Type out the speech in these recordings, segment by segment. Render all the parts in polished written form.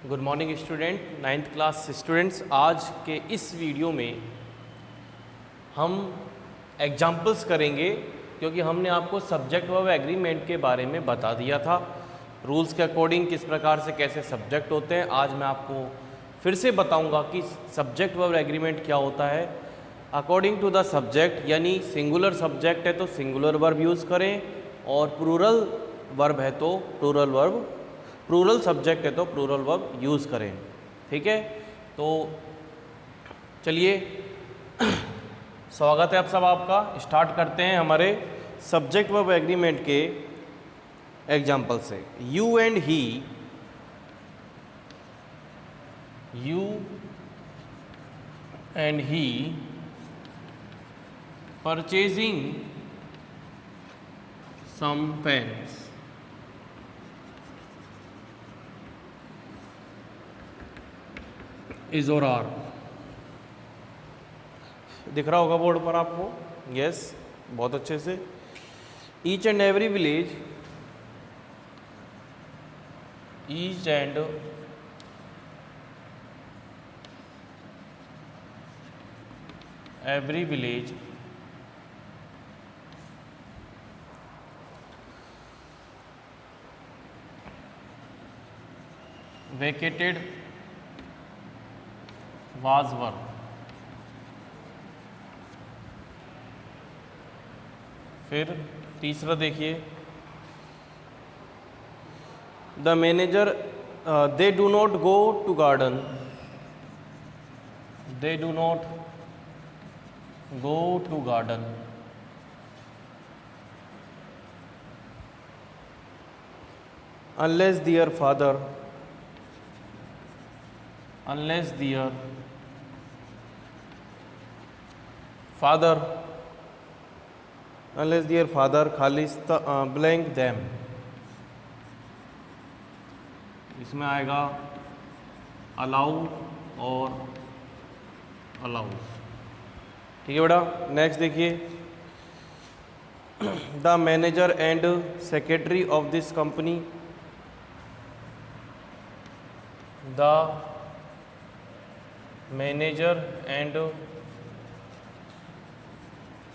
Good morning student, ninth class students. आज के इस वीडियो में हम एग्जाम्पल्स करेंगे क्योंकि हमने आपको सब्जेक्ट वर्ब एग्रीमेंट के बारे में बता दिया था। रूल्स के अकॉर्डिंग किस प्रकार से कैसे सब्जेक्ट होते हैं, आज मैं आपको फिर से बताऊंगा कि सब्जेक्ट वर्ब एग्रीमेंट क्या होता है। अकॉर्डिंग टू द सब्जेक्ट, यानी सिंगुलर सब्जेक्ट है तो सिंगुलर वर्ब यूज़ करें और प्लूरल वर्ब है तो प्लूरल वर्ब, प्लूरल सब्जेक्ट है तो प्लूरल वर्ब यूज़ करें। ठीक है, तो चलिए स्वागत है आप सब आपका। स्टार्ट करते हैं हमारे सब्जेक्ट वर्ब एग्रीमेंट के एग्जाम्पल से। You and he, you and he purchasing some pens. Is और आर दिख रहा होगा बोर्ड पर आपको। यस, बहुत अच्छे से। Each and every village, each and every village vacated was work। फिर तीसरा देखिए, the manager they do not go to garden, they do not go to garden. Unless their father, unless their father, unless their father खालिस blank them। इसमें आएगा allow और allows। ठीक है बेटा, नेक्स्ट देखिए, the manager and secretary of this company, the manager and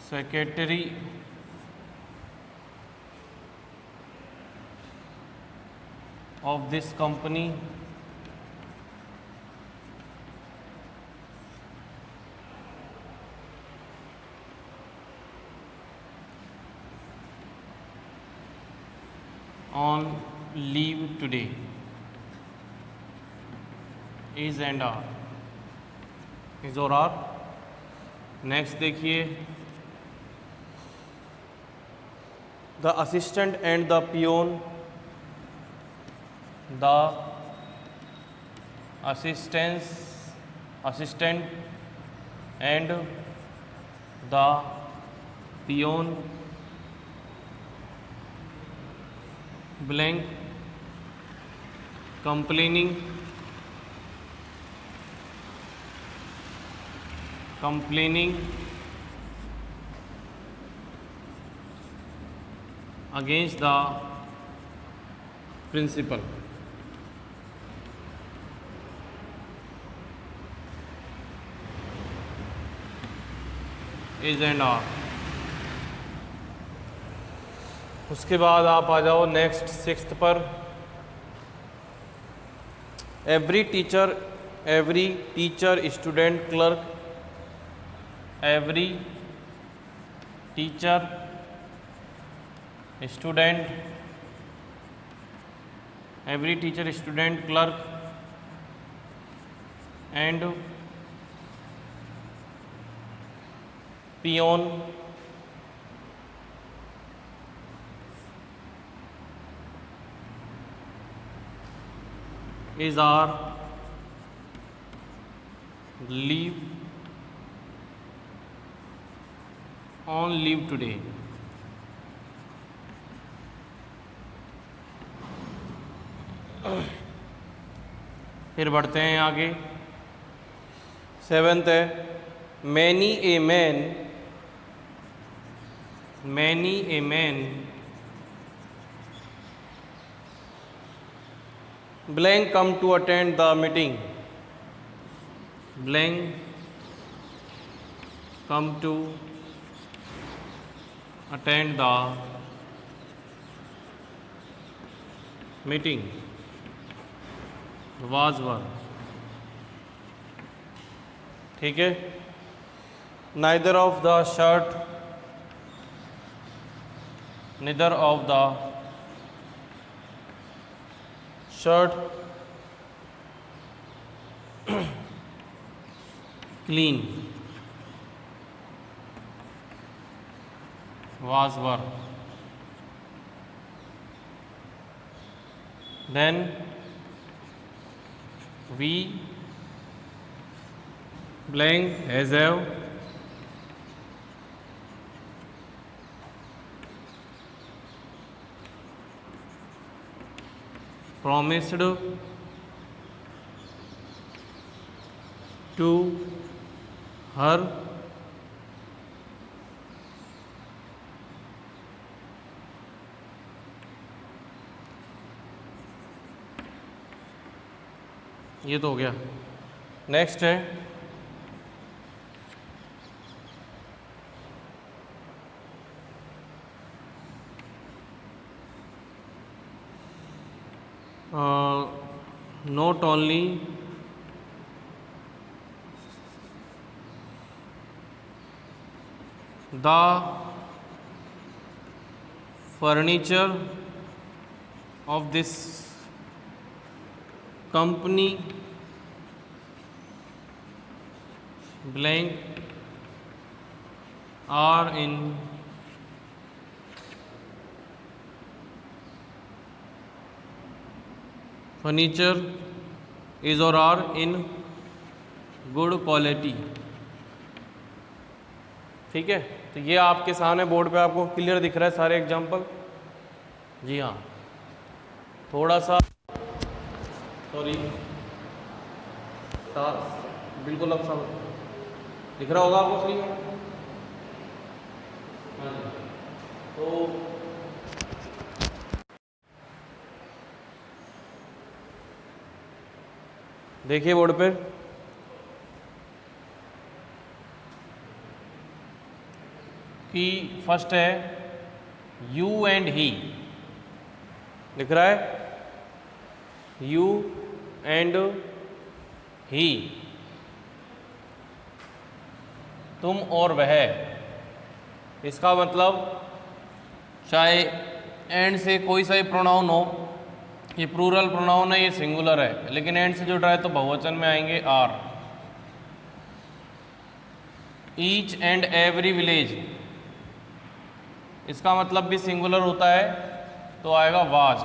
secretary of this company on leave today. Is and are, is और are. Next देखिए, the assistant and the peon, the assistant and the peon blank complaining against the principal। Is and are. उसके बाद आप आ जाओ next sixth पर। Every teacher student clerk, every teacher student, every teacher student clerk and peon is our leave on leave today। फिर बढ़ते हैं आगे। सेवेंथ है, many a man blank come to attend the meeting. Blank come to attend the meeting. Was were. ठीक है. Neither of the shirt. Neither of the shirt clean. Was were. Then we blank as have promised to her ये तो हो गया. Next है not only the furniture of this company blank are in furniture is or are in good quality. ठीक है. तो ये आपके सामने बोर्ड पे आपको क्लियर दिख रहा है सारे एग्जाम्पल. जी हाँ, थोड़ा सा सॉरी बिल्कुल अब सब दिख रहा होगा आपको सही. तो देखिए बोर्ड पे कि फर्स्ट है यू एंड ही लिख रहा है. यू एंड ही, तुम और वह. इसका मतलब चाहे एंड से कोई सा ही प्रोनाउन हो, ये प्लूरल प्रोनाउन है, ये सिंगुलर है, लेकिन एंड से जुड़ रहा है तो बहुवचन में आएंगे are. Each and every village, इसका मतलब भी सिंगुलर होता है तो आएगा वाज.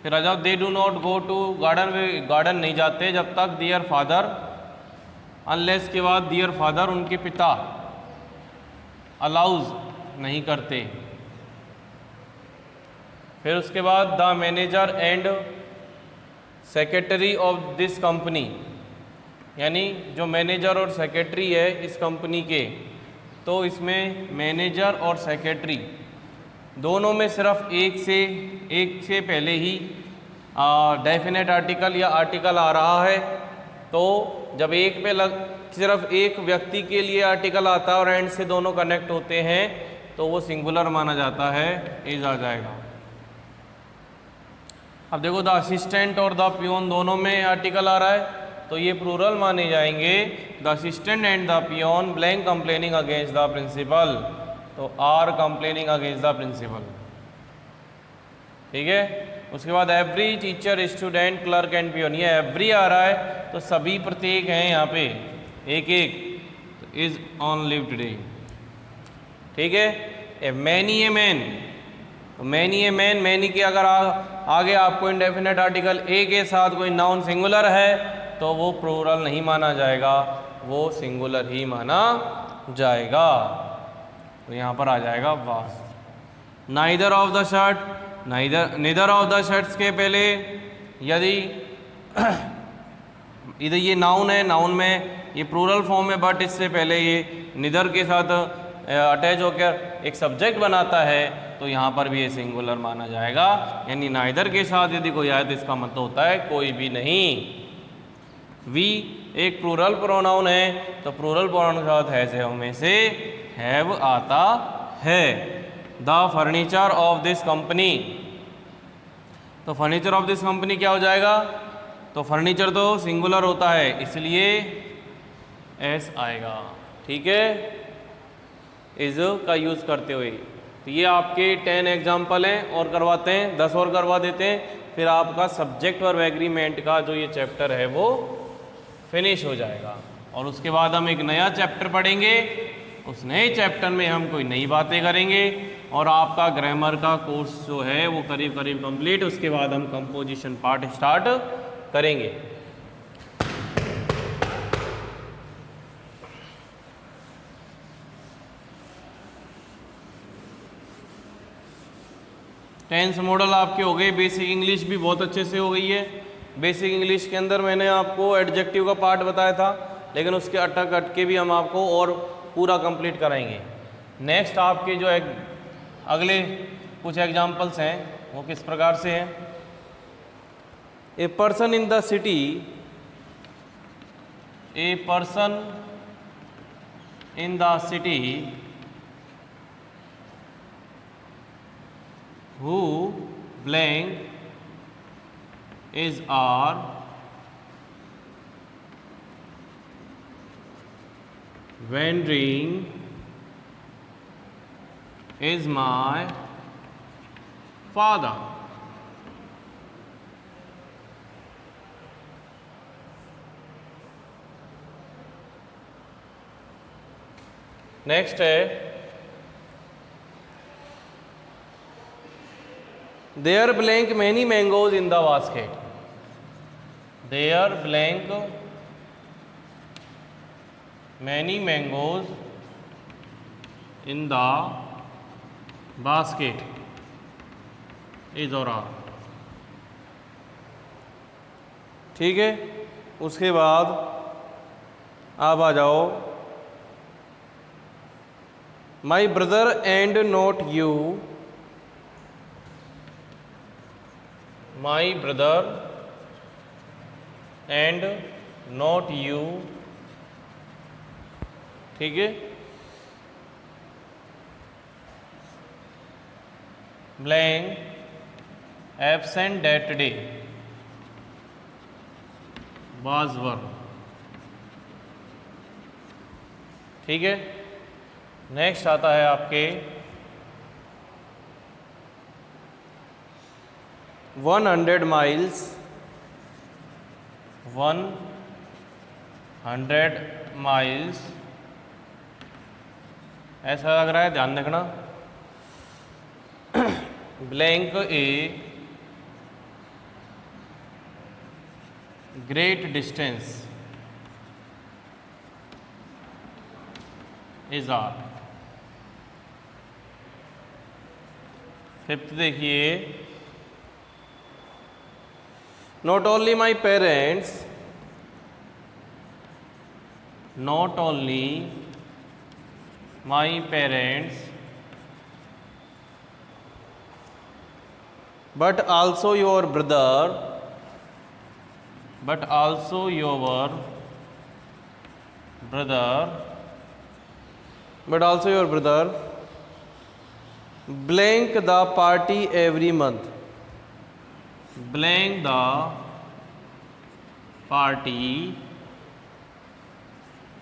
फिर आ जाओ they do not go to garden, वे गार्डन नहीं जाते जब तक दियर फादर, अनलेस के बाद दियर फादर उनके पिता अलाउज नहीं करते. फिर उसके बाद the manager and secretary of this company, यानी जो मैनेजर और सेक्रेटरी है इस कंपनी के, तो इसमें मैनेजर और सेक्रेटरी दोनों में सिर्फ एक से पहले ही डेफिनेट आर्टिकल या आर्टिकल आ रहा है. तो जब एक पे सिर्फ एक व्यक्ति के लिए आर्टिकल आता है और एंड से दोनों कनेक्ट होते हैं तो वो सिंगुलर माना जाता है, इज आ जाएगा. अब देखो द असिस्टेंट और द पियोन दोनों में आर्टिकल आ रहा है तो ये प्लूरल माने जाएंगे. The assistant and the peon blank complaining against the principal, तो are complaining against the principal. ठीक है. उसके बाद every teacher student clerk and peon, ये एवरी आ रहा है तो सभी प्रत्येक हैं यहाँ पे एक एक, तो इज ऑन लिव टुडे. ठीक है. ए मैनी ए मैन, तो मैनी ए मैन, मैनी के अगर आगे आपको इंडेफिनेट आर्टिकल ए के साथ कोई नाउन सिंगुलर है तो वो प्लूरल नहीं माना जाएगा, वो सिंगुलर ही माना जाएगा. तो यहाँ पर आ जाएगा was. Neither of the shirt, neither of the shirts के पहले यदि इधर ये नाउन है, नाउन में ये प्लूरल फॉर्म है, बट इससे पहले ये निदर के साथ अटैच होकर एक सब्जेक्ट बनाता है तो यहाँ पर भी ये सिंगुलर माना जाएगा, यानी नाइदर के साथ यदि कोई आए तो इसका मतलब होता है कोई भी नहीं। वी एक प्लूरल प्रोनाउन है, तो प्लूरल प्रोनाउन के साथ हैज हैव में से हैव आता है। The furniture of this company, तो फर्नीचर ऑफ दिस कंपनी क्या हो जाएगा, तो फर्नीचर तो सिंगुलर होता है इसलिए एस आएगा। ठीक है, इज का यूज़ करते हुए। तो ये आपके 10 एग्जाम्पल हैं, और करवाते हैं 10 और करवा देते हैं, फिर आपका सब्जेक्ट वर्ब एग्रीमेंट का जो ये चैप्टर है वो फिनिश हो जाएगा। और उसके बाद हम एक नया चैप्टर पढ़ेंगे, उस नए चैप्टर में हम कोई नई बातें करेंगे, और आपका ग्रामर का कोर्स जो है वो करीब करीब कंप्लीट। उसके बाद हम कंपोजिशन पार्ट स्टार्ट करेंगे। टेंस मॉडल आपके हो गए, बेसिक इंग्लिश भी बहुत अच्छे से हो गई है। बेसिक इंग्लिश के अंदर मैंने आपको एडजेक्टिव का पार्ट बताया था, लेकिन उसके अटक अटके भी हम आपको और पूरा कंप्लीट कराएंगे। नेक्स्ट आपके जो अगले कुछ एग्जाम्पल्स हैं वो किस प्रकार से हैं। A person in the city, a person in the city who blank is our wandering is my father। Next है There blank many mangoes in the basket। There blank many mangoes in the basket is और are। ठीक है, उसके बाद आप आ जाओ My brother and not you, my brother and not you। ठीक है, blank absent that day was were। ठीक है, नेक्स्ट आता है आपके 100 miles, 100 miles। ऐसा लग रहा है, ध्यान रखना। Blank a great distance is are. Fifth देखिए Not only my parents, not only my parents, but also your brother, but also your brother, but also your brother blank the party every month। blank the party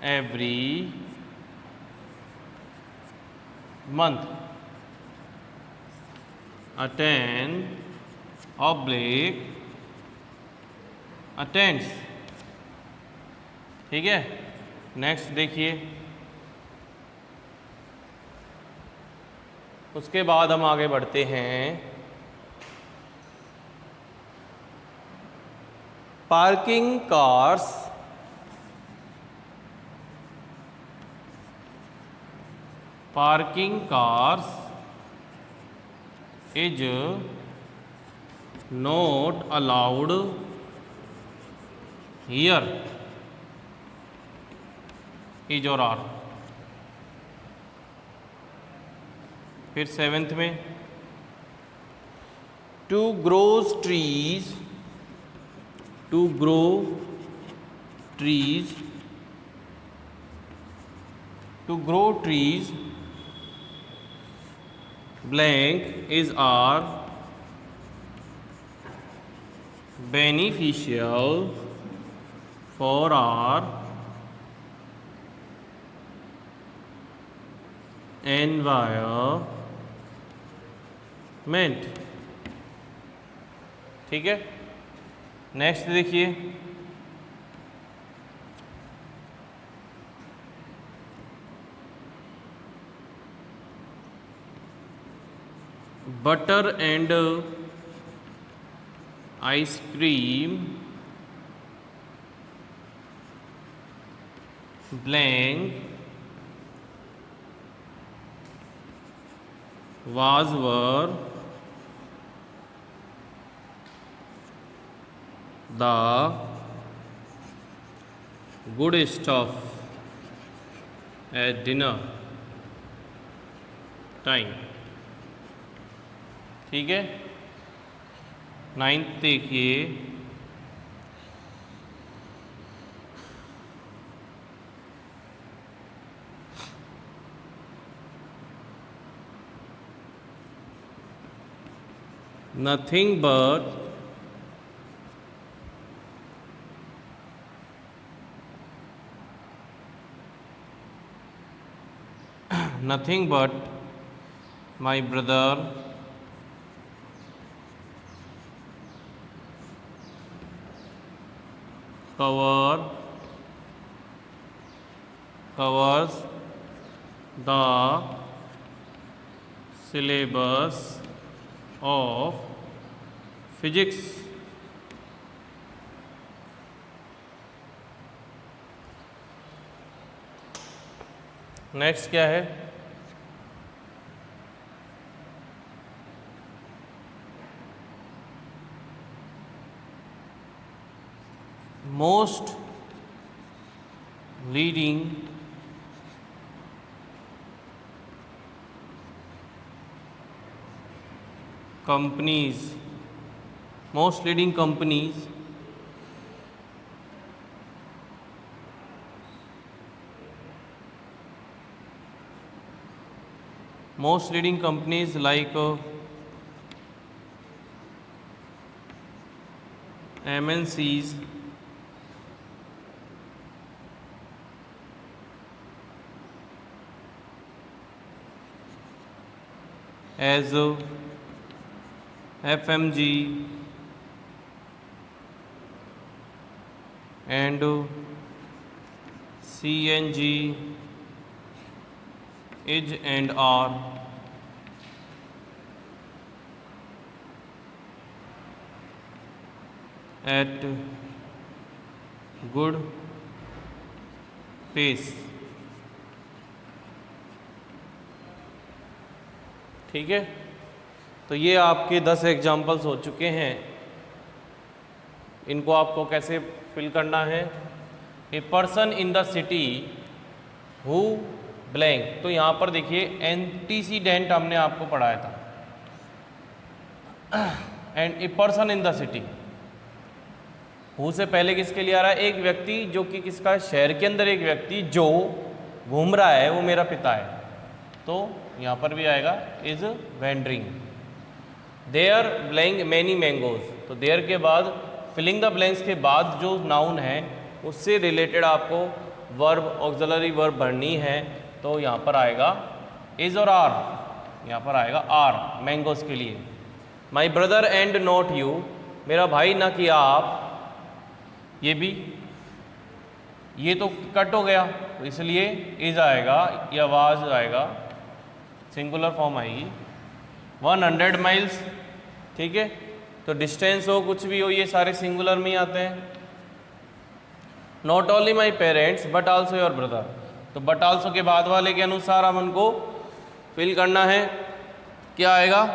every month। attend oblique attends। ठीक है, next देखिए। उसके बाद हम आगे बढ़ते हैं parking cars, parking cars is not allowed here is और आर। फिर सेवेंथ में to grows trees, to grow trees, to grow trees blank is are beneficial for our environment। ठीक है, नेक्स्ट देखिए, butter and ice cream blank was were the good stuff at dinner time। ठीक है, 9th देखिए, nothing but my brother covers the syllabus of physics। Next क्या है, most leading companies, most leading companies like MNCs, as FMG and CNG is and are at good pace। ठीक है, तो ये आपके 10 एग्जाम्पल्स हो चुके हैं। इनको आपको कैसे फिल करना है, a person in the city who blank, तो यहाँ पर देखिए एंटीसीडेंट हमने आपको पढ़ाया था, and a person in the city, who से पहले किसके लिए आ रहा है, एक व्यक्ति जो कि किसका, शहर के अंदर एक व्यक्ति जो घूम रहा है वो मेरा पिता है, तो यहाँ पर भी आएगा is wandering. There blank many mangoes, तो देयर के बाद फिलिंग द ब्लैंक्स के बाद जो नाउन है उससे रिलेटेड आपको वर्ब ऑक्सिलरी वर्ब भरनी है, तो यहाँ पर आएगा इज और आर, यहाँ पर आएगा आर मैंगोज के लिए। My brother and not you, मेरा भाई ना कि आप, ये भी ये तो कट हो गया, तो इसलिए इज आएगा या वाज आएगा, सिंगुलर फॉर्म आएगी। 100 माइल्स, ठीक है, तो डिस्टेंस हो कुछ भी हो ये सारे सिंगुलर में ही आते हैं। Not only my parents but also your brother, तो बट आल्सो के बाद वाले के अनुसार हम उनको फिल करना है। क्या आएगा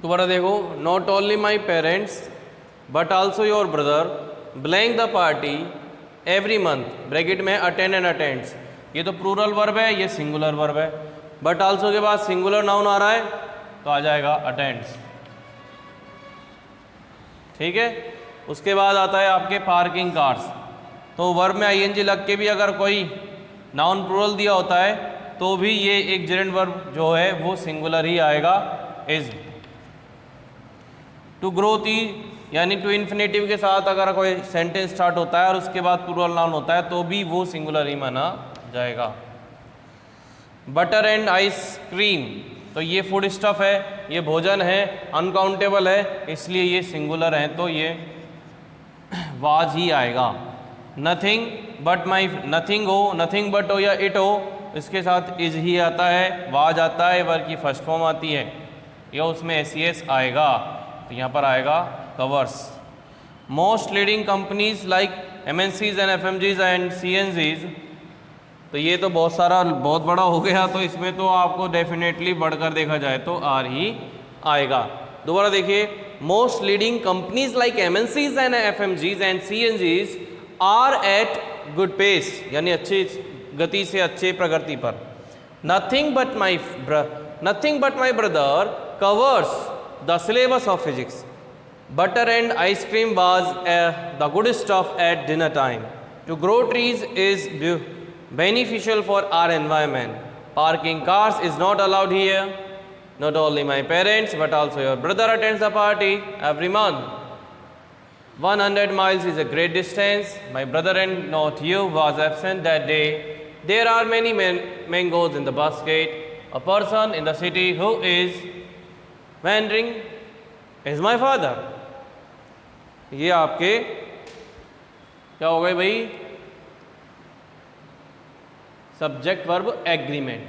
दोबारा देखो, not only my parents but also your brother blank the party every month, bracket में अटेंड एंड अटेंड्स, ये तो प्लूरल वर्ब है, ये सिंगुलर वर्ब है। बट आल्सो के बाद सिंगुलर नाउन आ रहा है तो आ जाएगा अटेंड्स। ठीक है। उसके बाद आता है आपके पार्किंग कार्स। तो वर्ब में आईएनजी लग के भी अगर कोई नाउन प्लूरल दिया होता है तो भी ये एक जेरेंड वर्ब जो है वो सिंगुलर ही आएगा, इज। टू ग्रो थी यानी टू इन्फिनेटिव के साथ अगर कोई सेंटेंस स्टार्ट होता है और उसके बाद प्लूरल नाउन होता है तो भी वो सिंगुलर ही माना जाएगा। बटर एंड आइसक्रीम, तो ये फूड स्टफ है, ये भोजन है, अनकाउंटेबल है, इसलिए ये सिंगुलर है तो ये वाज ही आएगा। नथिंग बट माई, नथिंग हो, नथिंग बट हो या इट हो, इसके साथ इज ही आता है, वाज आता है, वर्ब की फर्स्ट फॉर्म आती है या उसमें एस आएगा, तो यहाँ पर आएगा covers. Most leading companies like MNCs and FMGs and CNGs, तो ये तो बहुत सारा बहुत बड़ा हो गया, तो इसमें तो आपको डेफिनेटली बढ़कर देखा जाए तो आर ही आएगा। दोबारा देखिए, most leading companies like MNCs and FMGs and CNGs are at good pace, यानी अच्छी गति से, अच्छे प्रगति पर। Nothing but my brother covers the syllabus of physics. Butter and ice cream was the good stuff at dinner time. To grow trees is beneficial for our environment. Parking cars is not allowed here. Not only my parents but also your brother attends the party every month. 100 miles is a great distance. My brother and not you was absent that day. There are many mangoes in the basket. A person in the city who is wandering is my father. ये आपके क्या हो गए भाई, subject verb agreement.